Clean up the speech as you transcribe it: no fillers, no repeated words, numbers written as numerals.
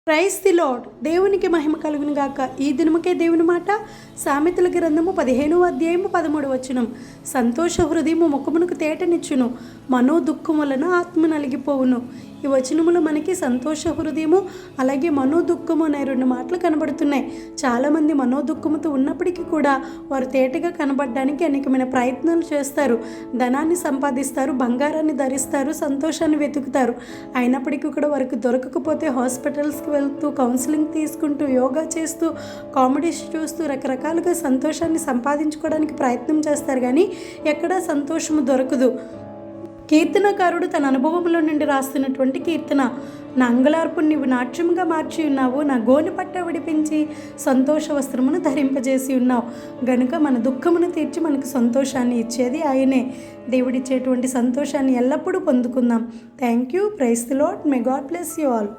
Praise the lord. దేవునికి మహిమ కలుగును గాక. ఈ దినముకే దేవుని మాట. సామెతల గ్రంథము 15వ అధ్యాయము 13వ వచనం. సంతోష హృదయము ముఖమునకు తేటనిచ్చును, మనో దుఃఖం వలన ఆత్మ నలిగిపోవును. ఈ వచనములో మనకి సంతోష హృదయము అలాగే మనోదుఖము అనే రెండు మాటలు కనబడుతున్నాయి. చాలామంది మనోదుఖముతో ఉన్నప్పటికీ కూడా వారు తేటగా కనబడడానికి అనేకమైన ప్రయత్నాలు చేస్తారు. ధనాన్ని సంపాదిస్తారు, బంగారాన్ని ధరిస్తారు, సంతోషాన్ని వెతుకుతారు. అయినప్పటికీ కూడా వారికి దొరకకపోతే హాస్పిటల్స్కి వెళ్తూ, కౌన్సిలింగ్ తీసుకుంటూ, యోగా చేస్తూ, కామెడీస్ చూస్తూ రకరకాలుగా సంతోషాన్ని సంపాదించుకోవడానికి ప్రయత్నం చేస్తారు. కానీ ఎక్కడా సంతోషము దొరకదు. కీర్తనకారుడు తన అనుభవంలో నుండి రాస్తున్నటువంటి కీర్తన. నా అంగలార్పు నీవు నాట్యముగా మార్చి ఉన్నావు, నా గోని పట్ట విడిపించి సంతోష వస్త్రమును ధరింపజేసి ఉన్నావు. గనుక మన దుఃఖమును తీర్చి మనకు సంతోషాన్ని ఇచ్చేది ఆయనే. దేవుడిచ్చేటువంటి సంతోషాన్ని ఎల్లప్పుడూ పొందుకుందాం. Thank you. Praise the Lord. May God bless you all.